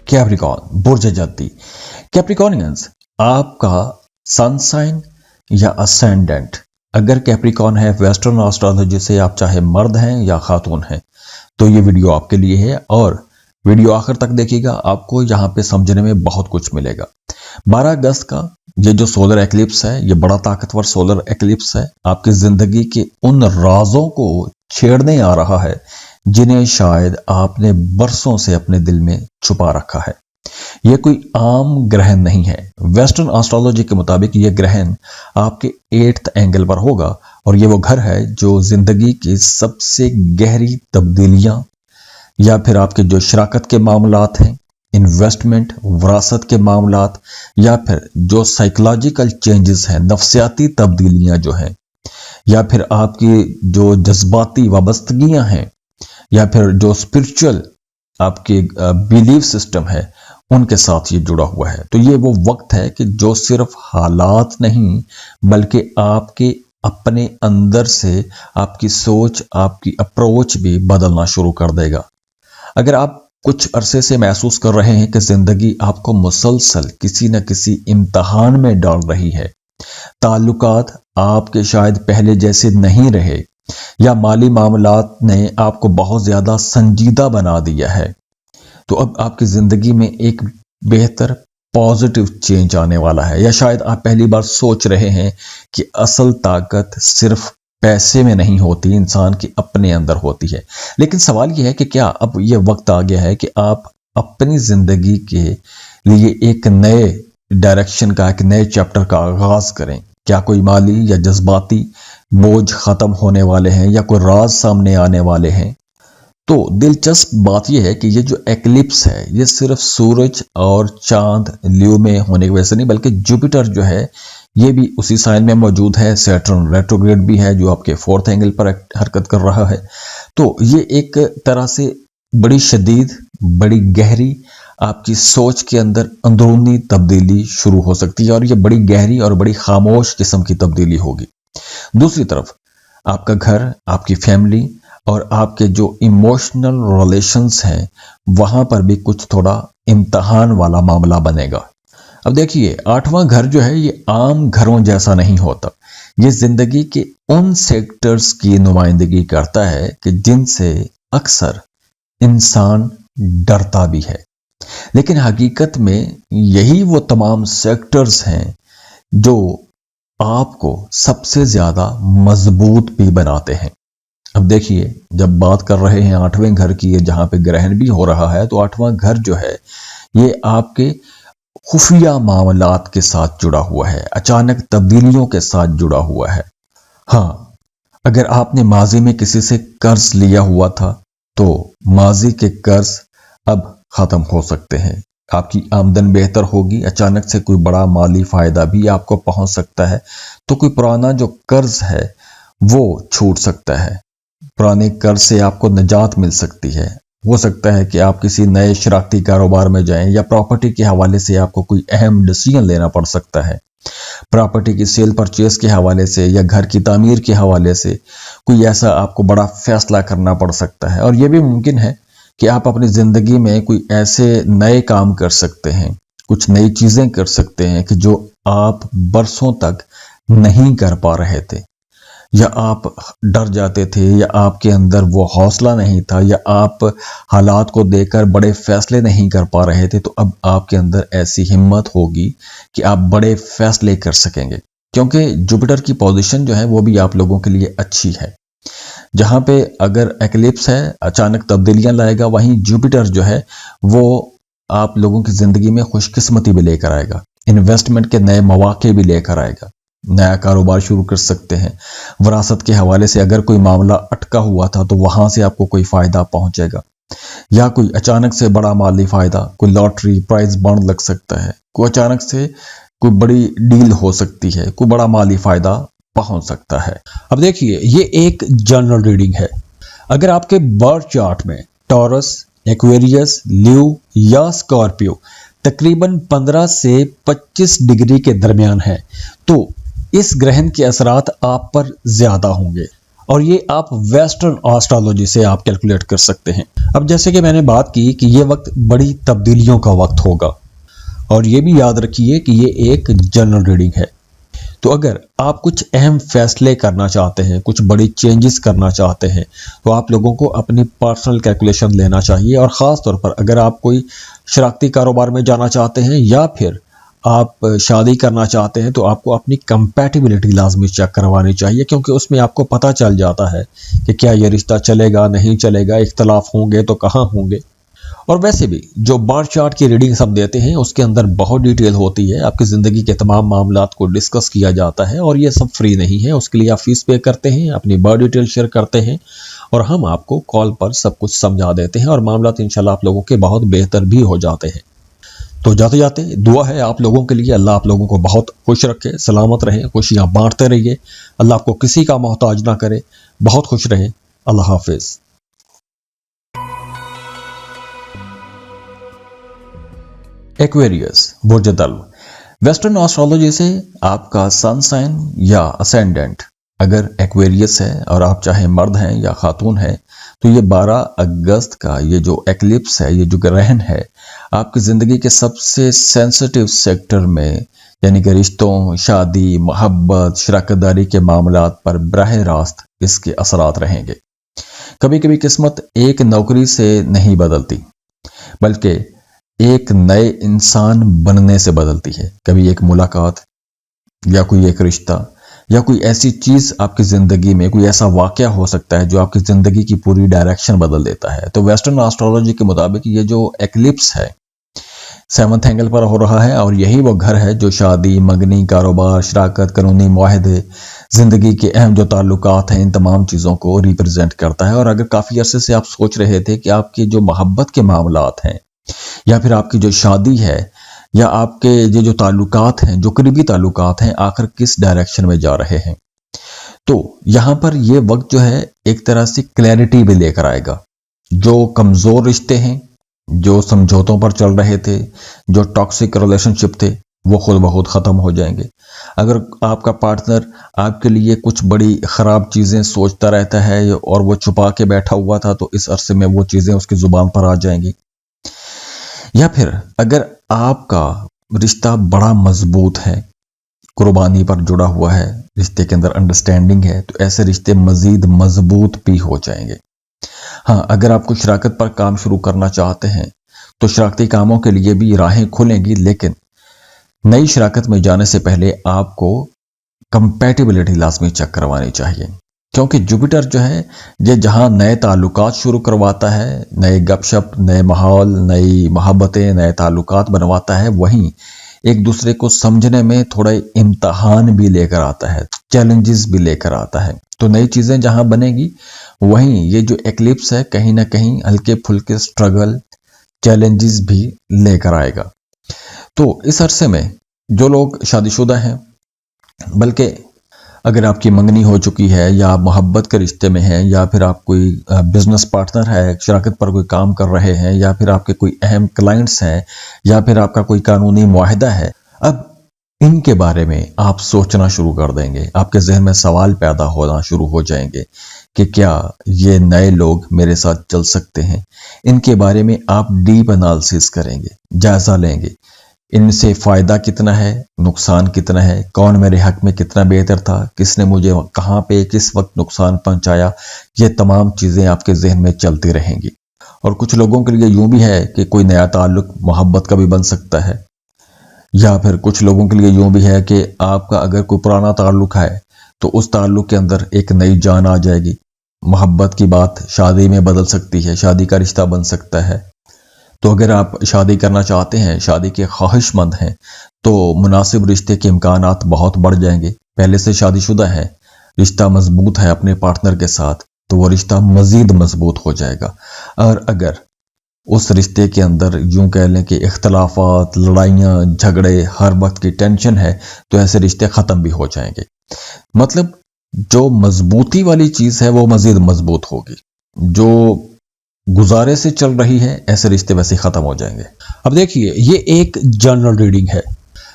Capricorn बुर्ज जद्दी। कैप्रिकॉर्नियंस, आपका sun sign या ascendant अगर कैप्रिकॉर्न है वेस्टर्न एस्ट्रोलॉजी से, आप चाहे मर्द हैं या खातून हैं, तो ये वीडियो आपके लिए है और वीडियो आखिर तक देखिएगा, आपको यहाँ पे समझने में बहुत कुछ मिलेगा। 12 अगस्त का ये जो सोलर एक्लिप्स है, ये बड़ा ताकतवर सोलर एक्लिप्स है, आपकी जिंदगी के उन राजों को छेड़ने आ रहा है जिन्हें शायद आपने बरसों से अपने दिल में छुपा रखा है। यह कोई आम ग्रहण नहीं है। वेस्टर्न एस्ट्रोलॉजी के मुताबिक यह ग्रहण आपके 8th एंगल पर होगा और ये वो घर है जो जिंदगी की सबसे गहरी तब्दीलियां या फिर आपके जो शराकत के मामलात हैं, इन्वेस्टमेंट, विरासत के मामलात, या फिर जो साइकोलॉजिकल चेंजेस हैं, नफ्सियाती तब्दीलियां जो हैं, या फिर आपकी जो जज्बाती वाबस्तगियां हैं, या फिर जो स्पिरिचुअल आपके बिलीफ सिस्टम है, उनके साथ ये जुड़ा हुआ है। तो ये वो वक्त है कि जो सिर्फ हालात नहीं बल्कि आपके अपने अंदर से आपकी सोच, आपकी अप्रोच भी बदलना शुरू कर देगा। अगर आप कुछ अरसे से महसूस कर रहे हैं कि जिंदगी आपको मुसलसल किसी न किसी इम्तहान में डाल रही है, ताल्लुकात आपके शायद पहले जैसे नहीं रहे, या माली मामलात ने आपको बहुत ज्यादा संजीदा बना दिया है, तो अब आपकी जिंदगी में एक बेहतर पॉजिटिव चेंज आने वाला है। या शायद आप पहली बार सोच रहे हैं कि असल ताकत सिर्फ पैसे में नहीं होती, इंसान की अपने अंदर होती है। लेकिन सवाल यह है कि क्या अब यह वक्त आ गया है कि आप अपनी जिंदगी के लिए एक नए डायरेक्शन का, एक नए चैप्टर का आगाज करें? क्या कोई माली या जज्बाती बोझ खत्म होने वाले हैं या कोई राज सामने आने वाले हैं? तो दिलचस्प बात यह है कि ये जो एक्लिप्स है, ये सिर्फ सूरज और चांद ल्यू में होने की वजह से नहीं, बल्कि जुपिटर जो है ये भी उसी साइन में मौजूद है। सैटर्न रेट्रोग्रेड भी है जो आपके 4th एंगल पर हरकत कर रहा है। तो ये एक तरह से बड़ी शदीद, बड़ी गहरी आपकी सोच के अंदर अंदरूनी तब्दीली शुरू हो सकती है और ये बड़ी गहरी और बड़ी खामोश किस्म की तब्दीली होगी। दूसरी तरफ आपका घर, आपकी फैमिली और आपके जो इमोशनल रिलेशंस हैं, वहां पर भी कुछ थोड़ा इम्तहान वाला मामला बनेगा। अब देखिए, 8वां घर जो है ये आम घरों जैसा नहीं होता। ये जिंदगी के उन सेक्टर्स की नुमाइंदगी करता है कि जिनसे अक्सर इंसान डरता भी है, लेकिन हकीकत में यही वो तमाम सेक्टर्स हैं जो आपको सबसे ज्यादा मजबूत भी बनाते हैं। अब देखिए, जब बात कर रहे हैं 8वें घर की, जहां पे ग्रहण भी हो रहा है, तो 8वां घर जो है ये आपके खुफिया मामलात के साथ जुड़ा हुआ है, अचानक तब्दीलियों के साथ जुड़ा हुआ है। हाँ, अगर आपने माजी में किसी से कर्ज लिया हुआ था तो माजी के कर्ज अब खत्म हो सकते हैं, आपकी आमदन बेहतर होगी, अचानक से कोई बड़ा माली फायदा भी आपको पहुंच सकता है। तो कोई पुराना जो कर्ज है वो छूट सकता है, पुराने कर्ज से आपको निजात मिल सकती है। हो सकता है कि आप किसी नए शराकती कारोबार में जाएं या प्रॉपर्टी के हवाले से आपको कोई अहम डिसीजन लेना पड़ सकता है। प्रॉपर्टी की सेल परचेज के हवाले से या घर की तामीर के हवाले से कोई ऐसा आपको बड़ा फैसला करना पड़ सकता है। और यह भी मुमकिन है कि आप अपनी जिंदगी में कोई ऐसे नए काम कर सकते हैं, कुछ नई चीजें कर सकते हैं कि जो आप बरसों तक नहीं कर पा रहे थे, या आप डर जाते थे, या आपके अंदर वो हौसला नहीं था, या आप हालात को देखकर बड़े फैसले नहीं कर पा रहे थे। तो अब आपके अंदर ऐसी हिम्मत होगी कि आप बड़े फैसले कर सकेंगे, क्योंकि जुपिटर की पोजीशन जो है वो भी आप लोगों के लिए अच्छी है। जहां पे अगर एक्लिप्स है अचानक तब्दीलियां लाएगा, वहीं जुपिटर जो है वो आप लोगों की जिंदगी में खुशकिस्मती भी लेकर आएगा, इन्वेस्टमेंट के नए मौके भी लेकर आएगा, नया कारोबार शुरू कर सकते हैं। विरासत के हवाले से अगर कोई मामला अटका हुआ था तो वहां से आपको कोई फायदा पहुंचेगा, या कोई अचानक से बड़ा माली फायदा, कोई लॉटरी प्राइज बॉन्ड लग सकता है, कोई अचानक से कोई बड़ी डील हो सकती है, कोई बड़ा माली फायदा पहुंच सकता है। अब देखिए, ये एक जनरल रीडिंग है। अगर आपके बर्थ चार्ट में टॉरस, एक्वेरियस, ल्यू या स्कॉर्पियो तकरीबन 15 से 25 डिग्री के दरमियान है, तो इस ग्रहण के असरात आप पर ज्यादा होंगे। اور یہ آپ ویسٹرن آسٹرالوجی سے آپ کیلکولیٹ کر سکتے ہیں۔ اب جیسے کہ میں نے بات کی کہ یہ وقت بڑی تبدیلیوں کا وقت ہوگا، اور یہ بھی یاد رکھیے کہ یہ ایک جنرل ریڈنگ ہے۔ تو اگر آپ کچھ اہم فیصلے کرنا چاہتے ہیں، کچھ بڑی چینجز کرنا چاہتے ہیں، تو آپ لوگوں کو اپنی پرسنل کیلکولیشن لینا چاہیے، اور خاص طور پر اگر آپ کوئی شراکتی کاروبار میں جانا چاہتے ہیں یا پھر آپ شادی کرنا چاہتے ہیں، تو آپ کو اپنی کمپیٹیبلٹی لازمی چیک کروانی چاہیے، کیونکہ اس میں آپ کو پتہ چل جاتا ہے کہ کیا یہ رشتہ چلے گا نہیں چلے گا، اختلاف ہوں گے تو کہاں ہوں گے۔ اور ویسے بھی جو بار چارٹ کی ریڈنگ سب دیتے ہیں اس کے اندر بہت ڈیٹیل ہوتی ہے، آپ کی زندگی کے تمام معاملات کو ڈسکس کیا جاتا ہے، اور یہ سب فری نہیں ہے، اس کے لیے آپ فیس پے کرتے ہیں، اپنی بار ڈیٹیل شیئر کرتے ہیں، اور ہم آپ کو کال پر سب کچھ سمجھا دیتے ہیں، اور معاملات انشاءاللہ آپ لوگوں کے بہت بہتر بھی ہو جاتے ہیں۔ تو جاتے جاتے دعا ہے آپ لوگوں کے لیے، اللہ آپ لوگوں کو بہت خوش رکھے، سلامت رہیں، خوشیاں بانٹتے رہیے، اللہ آپ کو کسی کا محتاج نہ کرے، بہت خوش رہیں، اللہ حافظ۔ ایکویریس برج دلو، ویسٹرن آسٹرالوجی سے آپ کا سن سائن یا اسینڈنٹ اگر ایکویریس ہے، اور آپ چاہے مرد ہیں یا خاتون ہیں، تو یہ 12 اگست کا یہ جو ایکلپس ہے، یہ جو گرہن ہے، آپ کی زندگی کے سب سے سینسٹیو سیکٹر میں، یعنی کہ رشتوں، شادی، محبت، شراکت داری کے معاملات پر براہ راست اس کے اثرات رہیں گے۔ کبھی کبھی قسمت ایک نوکری سے نہیں بدلتی، بلکہ ایک نئے انسان بننے سے بدلتی ہے۔ کبھی ایک ملاقات یا کوئی ایک رشتہ یا کوئی ایسی چیز آپ کی زندگی میں، کوئی ایسا واقعہ ہو سکتا ہے جو آپ کی زندگی کی پوری ڈائریکشن بدل دیتا ہے۔ تو ویسٹرن آسٹرالوجی کے مطابق یہ جو ایکلپس ہے 7th اینگل پر ہو رہا ہے، اور یہی وہ گھر ہے جو شادی، منگنی، کاروبار، شراکت، قانونی معاہدے، زندگی کے اہم جو تعلقات ہیں، ان تمام چیزوں کو ریپرزینٹ کرتا ہے۔ اور اگر کافی عرصے سے آپ سوچ رہے تھے کہ آپ کے جو محبت کے معاملات ہیں، یا پھر آپ کی جو شادی ہے، یا آپ کے یہ جو تعلقات ہیں، جو قریبی تعلقات ہیں، آخر کس ڈائریکشن میں جا رہے ہیں، تو یہاں پر یہ وقت جو ہے ایک طرح سے کلیئرٹی بھی لے کر آئے گا۔ جو کمزور رشتے ہیں، جو سمجھوتوں پر چل رہے تھے، جو ٹاکسک ریلیشن شپ تھے، وہ خود بخود ختم ہو جائیں گے۔ اگر آپ کا پارٹنر آپ کے لیے کچھ بڑی خراب چیزیں سوچتا رہتا ہے اور وہ چھپا کے بیٹھا ہوا تھا، تو اس عرصے میں وہ چیزیں اس کی زبان پر آ جائیں گی۔ یا پھر اگر آپ کا رشتہ بڑا مضبوط ہے، قربانی پر جڑا ہوا ہے، رشتے کے اندر انڈرسٹینڈنگ ہے، تو ایسے رشتے مزید مضبوط بھی ہو جائیں گے۔ ہاں، اگر آپ کو شراکت پر کام شروع کرنا چاہتے ہیں تو شراکتی کاموں کے لیے بھی راہیں کھلیں گی، لیکن نئی شراکت میں جانے سے پہلے آپ کو کمپیٹیبلٹی لازمی چیک کروانی چاہیے، کیونکہ جوپیٹر جو ہے یہ جہاں نئے تعلقات شروع کرواتا ہے، نئے گپ شپ، نئے ماحول، نئی محبتیں، نئے تعلقات بنواتا ہے، وہیں ایک دوسرے کو سمجھنے میں تھوڑا امتحان بھی لے کر آتا ہے، چیلنجز بھی لے کر آتا ہے۔ تو نئی چیزیں جہاں بنے گی، وہیں یہ جو ایکلپس ہے کہیں نہ کہیں ہلکے پھلکے سٹرگل، چیلنجز بھی لے کر آئے گا۔ تو اس عرصے میں جو لوگ شادی شدہ ہیں، بلکہ اگر آپ کی منگنی ہو چکی ہے، یا آپ محبت کے رشتے میں ہیں، یا پھر آپ کوئی بزنس پارٹنر ہے، شراکت پر کوئی کام کر رہے ہیں، یا پھر آپ کے کوئی اہم کلائنٹس ہیں، یا پھر آپ کا کوئی قانونی معاہدہ ہے، اب ان کے بارے میں آپ سوچنا شروع کر دیں گے۔ آپ کے ذہن میں سوال پیدا ہونا شروع ہو جائیں گے کہ کیا یہ نئے لوگ میرے ساتھ چل سکتے ہیں؟ ان کے بارے میں آپ ڈیپ انالیسس کریں گے، جائزہ لیں گے، ان سے فائدہ کتنا ہے، نقصان کتنا ہے، کون میرے حق میں کتنا بہتر تھا، کس نے مجھے کہاں پہ کس وقت نقصان پہنچایا، یہ تمام چیزیں آپ کے ذہن میں چلتی رہیں گی۔ اور کچھ لوگوں کے لیے یوں بھی ہے کہ کوئی نیا تعلق محبت کا بھی بن سکتا ہے، یا پھر کچھ لوگوں کے لیے یوں بھی ہے کہ آپ کا اگر کوئی پرانا تعلق ہے تو اس تعلق کے اندر ایک نئی جان آ جائے گی، محبت کی بات شادی میں بدل سکتی ہے، شادی کا رشتہ بن سکتا ہے۔ تو اگر آپ شادی کرنا چاہتے ہیں، شادی کے خواہش مند ہیں، تو مناسب رشتے کے امکانات بہت بڑھ جائیں گے۔ پہلے سے شادی شدہ ہے، رشتہ مضبوط ہے اپنے پارٹنر کے ساتھ، تو وہ رشتہ مزید مضبوط ہو جائے گا۔ اور اگر اس رشتے کے اندر یوں کہہ لیں کہ اختلافات، لڑائیاں، جھگڑے، ہر وقت کی ٹینشن ہے، تو ایسے رشتے ختم بھی ہو جائیں گے۔ مطلب جو مضبوطی والی چیز ہے وہ مزید مضبوط ہوگی، جو گزارے سے چل رہی ہے ایسے رشتے ویسے ختم ہو جائیں گے۔ اب دیکھیے، یہ ایک جنرل ریڈنگ ہے۔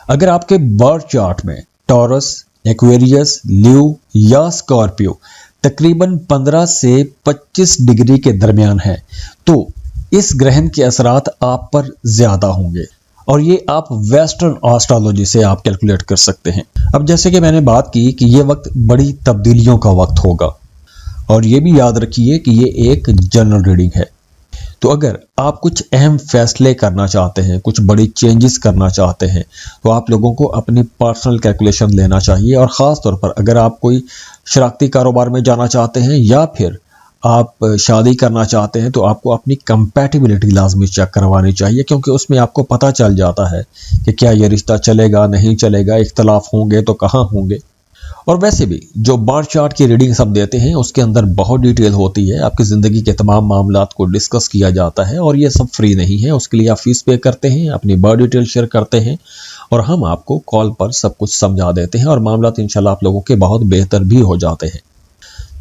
اگر آپ کے برتھ چارٹ میں ٹورس، ایکویریس، لیو یا اسکارپیو तकरीबन 15 से 25 डिग्री के दरमियान है, तो इस ग्रहण के असरात आप पर ज्यादा होंगे और ये आप वेस्टर्न एस्ट्रोलॉजी से आप कैलकुलेट कर सकते हैं। अब जैसे कि मैंने बात की कि ये वक्त बड़ी तब्दीलियों का वक्त होगा और ये भी याद रखिए कि ये एक जनरल रीडिंग है। तो अगर आप कुछ अहम फैसले करना चाहते हैं, कुछ बड़ी चेंजेस करना चाहते हैं, तो आप लोगों को अपनी पर्सनल कैलकुलेशन लेना चाहिए। और ख़ास तौर पर अगर आप कोई शरारती कारोबार में जाना चाहते हैं या फिर आप शादी करना चाहते हैं, तो आपको अपनी कंपैटिबिलिटी लाजमी चेक करवानी चाहिए, क्योंकि उसमें आपको पता चल जाता है कि क्या ये रिश्ता चलेगा, नहीं चलेगा, इख्तलाफ होंगे तो कहाँ होंगे। और वैसे भी जो बर्थ चार्ट की रीडिंग सब देते हैं उसके अंदर बहुत डिटेल होती है, आपकी ज़िंदगी के तमाम मामलात को डिस्कस किया जाता है और ये सब फ्री नहीं है। उसके लिए आप फीस पे करते हैं, अपनी बर्थ डिटेल शेयर करते हैं और हम आपको कॉल पर सब कुछ समझा देते हैं और मामलात इंशाल्लाह आप लोगों के बहुत बेहतर भी हो जाते हैं।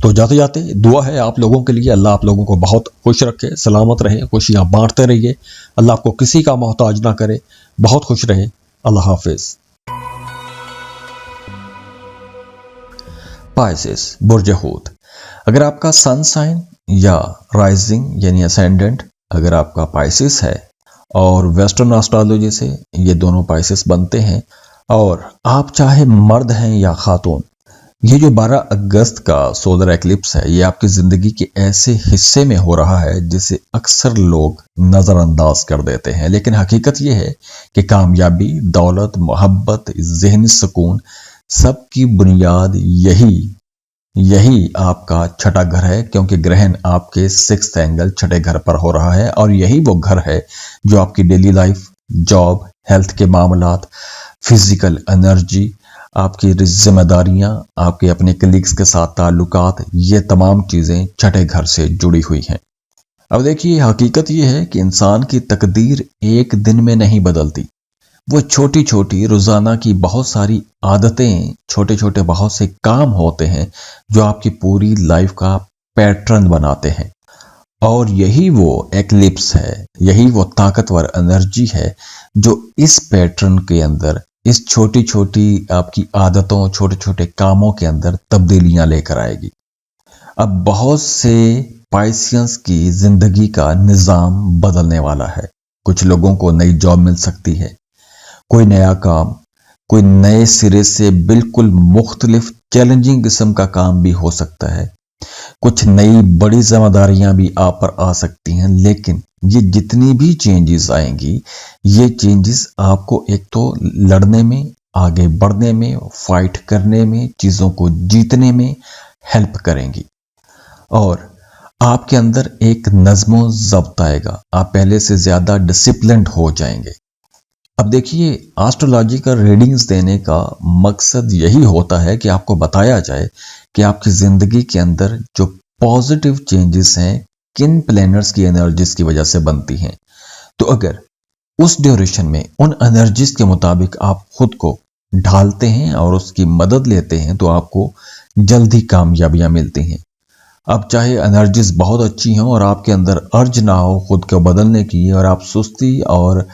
तो जाते जाते दुआ है आप लोगों के लिए, अल्लाह आप लोगों को बहुत खुश रखे, सलामत रहें, खुशियाँ बांटते रहिए, अल्लाह आपको किसी का मोहताज ना करे, बहुत खुश रहें। अल्लाह हाफिज़। पाइसेस, बुर्ज हूत। अगर आपका सन साइन या राइजिंग यानी असेंडेंट अगर आपका पाइसेस है और वेस्टर्न एस्ट्रोलॉजी से ये दोनों पाइसेस बनते हैं और आप चाहे मर्द हैं या खातून, ये जो 12 अगस्त का सोलर एक्लिप्स है ये आपकी ज़िंदगी के ऐसे हिस्से में हो रहा है जिसे अक्सर लोग नज़रअंदाज कर देते हैं, लेकिन हकीकत ये है कि कामयाबी, दौलत, मोहब्बत, ज़हनी सुकून सबकी बुनियाद यही आपका छठा घर है, क्योंकि ग्रहण आपके 6th एंगल छठे घर पर हो रहा है और यही वो घर है जो आपकी डेली लाइफ, जॉब, हेल्थ के मामलात, फिजिकल एनर्जी, आपकी जिम्मेदारियां, आपके अपने कलीग्स के साथ ताल्लुकात, ये तमाम चीज़ें छठे घर से जुड़ी हुई हैं। अब देखिए, हकीकत ये है कि इंसान की तकदीर एक दिन में नहीं बदलती। वो छोटी छोटी रोज़ाना की बहुत सारी आदतें, छोटे छोटे बहुत से काम होते हैं जो आपकी पूरी लाइफ का पैटर्न बनाते हैं। और यही वो एक्लिप्स है, यही वो ताकतवर एनर्जी है जो इस पैटर्न के अंदर, इस छोटी छोटी आपकी आदतों, छोटे छोटे कामों के अंदर तब्दीलियां लेकर आएगी। अब बहुत से पाइसियंस की जिंदगी का निज़ाम बदलने वाला है। कुछ लोगों को नई जॉब मिल सकती है, कोई नया काम, कोई नए सिरे से बिल्कुल मुख्तलिफ चैलेंजिंग किस्म का काम भी हो सकता है। कुछ नई बड़ी जिम्मेदारियां भी आप पर आ सकती हैं, लेकिन ये जितनी भी चेंजेस आएंगी, ये चेंजेस आपको एक तो लड़ने में, आगे बढ़ने में, फाइट करने में, चीज़ों को जीतने में हेल्प करेंगी और आपके अंदर एक नज़्मो ज़ब्त आएगा। आप पहले से ज़्यादा डिसिप्लिन्ड हो जाएंगे। अब देखिए, एस्ट्रोलॉजी का रीडिंग्स देने का मकसद यही होता है कि आपको बताया जाए कि आपकी ज़िंदगी के अंदर जो पॉजिटिव चेंजेस हैं किन प्लैनेट्स की एनर्जीज की वजह से बनती हैं। तो अगर उस ड्यूरेशन में उन एनर्जीज के मुताबिक आप खुद को ढालते हैं और उसकी मदद लेते हैं तो आपको जल्दी कामयाबियां मिलती हैं। अब चाहे एनर्जीज बहुत अच्छी हों और आपके अंदर अर्ज ना हो खुद को बदलने की और आप सुस्ती और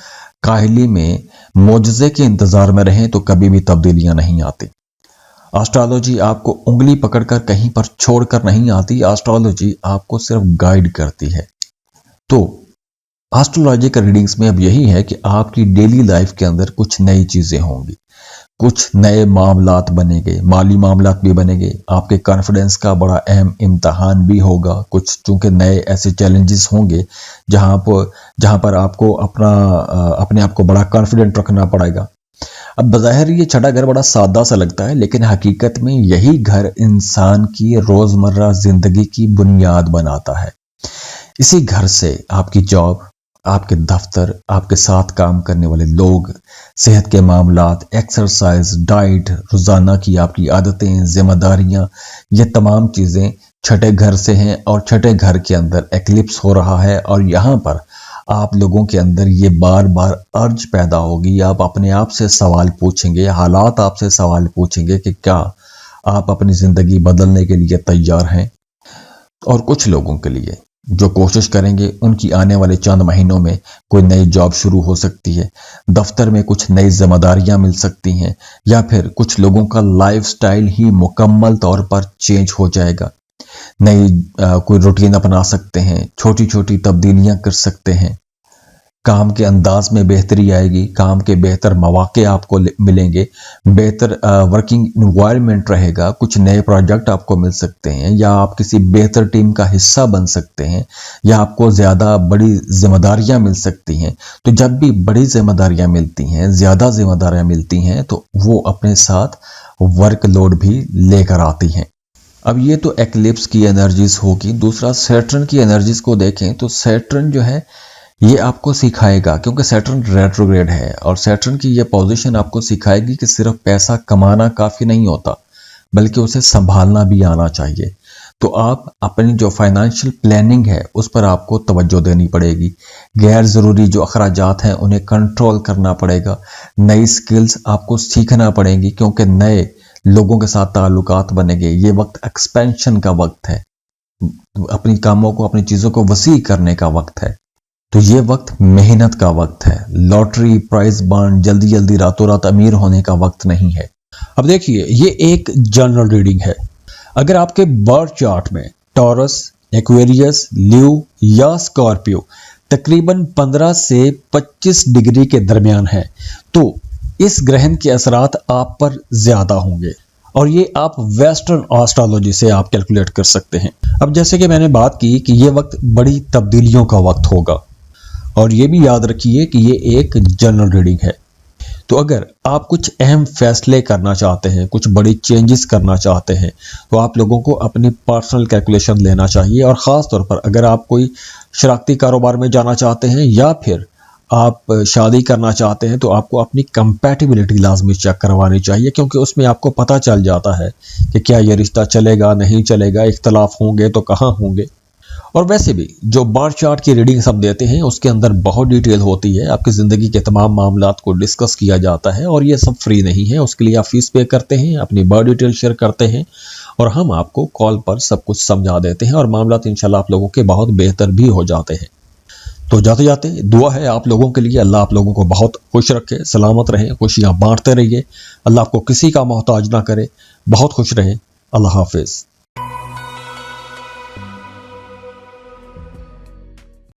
काहली में मोजज़े के इंतजार में रहें, तो कभी भी तब्दीलियां नहीं आती। एस्ट्रोलॉजी आपको उंगली पकड़कर कहीं पर छोड़कर नहीं आती, एस्ट्रोलॉजी आपको सिर्फ गाइड करती है। तो एस्ट्रोलॉजी का रीडिंग्स में अब यही है कि आपकी डेली लाइफ के अंदर कुछ नई चीज़ें होंगी, कुछ नए मामलात बनेंगे, माली मामलात भी बनेंगे, आपके कॉन्फिडेंस का बड़ा अहम इम्तहान भी होगा। कुछ चूंकि नए ऐसे चैलेंजेस होंगे जहां पर आपको अपने आप को बड़ा कॉन्फिडेंट रखना पड़ेगा। अब बज़ाहिर ये छठा घर बड़ा सादा सा लगता है, लेकिन हकीकत में यही घर इंसान की रोज़मर्रा ज़िंदगी की बुनियाद बनाता है। इसी घर से आपकी जॉब, आपके दफ्तर, आपके साथ काम करने वाले लोग, सेहत के मामलात, एक्सरसाइज, डाइट, रोज़ाना की आपकी आदतें, जिम्मेदारियां, ये तमाम चीज़ें छठे घर से हैं और छठे घर के अंदर एक्लिप्स हो रहा है और यहाँ पर आप लोगों के अंदर ये बार बार अर्ज पैदा होगी। आप अपने आप से सवाल पूछेंगे, हालात आपसे सवाल पूछेंगे कि क्या आप अपनी ज़िंदगी बदलने के लिए तैयार हैं। और कुछ लोगों के लिए जो कोशिश करेंगे उनकी आने वाले चंद महीनों में कोई नई जॉब शुरू हो सकती है, दफ्तर में कुछ नई जिम्मेदारियां मिल सकती हैं, या फिर कुछ लोगों का लाइफस्टाइल ही मुकम्मल तौर पर चेंज हो जाएगा। नई कोई रूटीन अपना सकते हैं, छोटी छोटी तब्दीलियां कर सकते हैं, काम के अंदाज में बेहतरी आएगी, काम के बेहतर मौके आपको मिलेंगे, बेहतर वर्किंग इन्वायरमेंट रहेगा, कुछ नए प्रोजेक्ट आपको मिल सकते हैं, या आप किसी बेहतर टीम का हिस्सा बन सकते हैं, या आपको ज़्यादा बड़ी जिम्मेदारियां मिल सकती हैं। तो जब भी बड़ी जिम्मेदारियां मिलती हैं, ज़्यादा जिम्मेदारियां मिलती हैं, तो वो अपने साथ वर्कलोड भी लेकर आती हैं। अब ये तो एक्लिप्स की एनर्जीज होगी। दूसरा सैटर्न की एनर्जीज को देखें तो सैटर्न जो है ये आपको सिखाएगा, क्योंकि सैटर्न रेट्रोग्रेड है, और सैटर्न की ये पोजीशन आपको सिखाएगी कि सिर्फ पैसा कमाना काफ़ी नहीं होता, बल्कि उसे संभालना भी आना चाहिए। तो आप अपनी जो फाइनेंशियल प्लानिंग है उस पर आपको तवज्जो देनी पड़ेगी। गैर ज़रूरी जो अखराजात हैं उन्हें कंट्रोल करना पड़ेगा। नई स्किल्स आपको सीखना पड़ेंगी, क्योंकि नए लोगों के साथ ताल्लुकात बनेंगे। ये वक्त एक्सपेंशन का वक्त है, अपनी कामों को, अपनी चीज़ों को वसी करने का वक्त है। तो ये वक्त मेहनत का वक्त है। लॉटरी, प्राइज बॉन्ड, जल्दी जल्दी रातों रात अमीर होने का वक्त नहीं है। अब देखिए, ये एक जनरल रीडिंग है। अगर आपके बर्थ चार्ट में टॉरस, एक्वेरियस, ल्यू या स्कॉर्पियो तकरीबन 15 से 25 डिग्री के दरमियान है, तो इस ग्रहण के असरात आप पर ज्यादा होंगे, और ये आप वेस्टर्न एस्ट्रोलॉजी से आप कैलकुलेट कर सकते हैं। अब जैसे कि मैंने बात की कि ये वक्त बड़ी तब्दीलियों का वक्त होगा, और ये भी याद रखिए कि ये एक जनरल रीडिंग है। तो अगर आप कुछ अहम फैसले करना चाहते हैं, कुछ बड़ी चेंजेस करना चाहते हैं, तो आप लोगों को अपनी पर्सनल कैलकुलेशन लेना चाहिए। और ख़ास तौर पर अगर आप कोई शरारती कारोबार में जाना चाहते हैं, या फिर आप शादी करना चाहते हैं, तो आपको अपनी कंपैटिबिलिटी लाजमी चेक करवानी चाहिए, क्योंकि उसमें आपको पता चल जाता है कि क्या ये रिश्ता चलेगा, नहीं चलेगा, इख्तलाफ होंगे तो कहाँ होंगे। और वैसे भी जो बर्थ चार्ट की रीडिंग सब देते हैं उसके अंदर बहुत डिटेल होती है, आपकी ज़िंदगी के तमाम मामलात को डिस्कस किया जाता है, और ये सब फ्री नहीं है। उसके लिए आप फीस पे करते हैं, अपनी बर्थ डिटेल शेयर करते हैं, और हम आपको कॉल पर सब कुछ समझा देते हैं, और मामलात इंशाल्लाह आप लोगों के बहुत बेहतर भी हो जाते हैं। तो जाते जाते दुआ है आप लोगों के लिए, अल्लाह आप लोगों को बहुत खुश रखे, सलामत रहें, खुशियाँ बांटते रहिए, अल्लाह आपको किसी का मोहताज ना करे, बहुत खुश रहें। अल्लाह हाफिज़।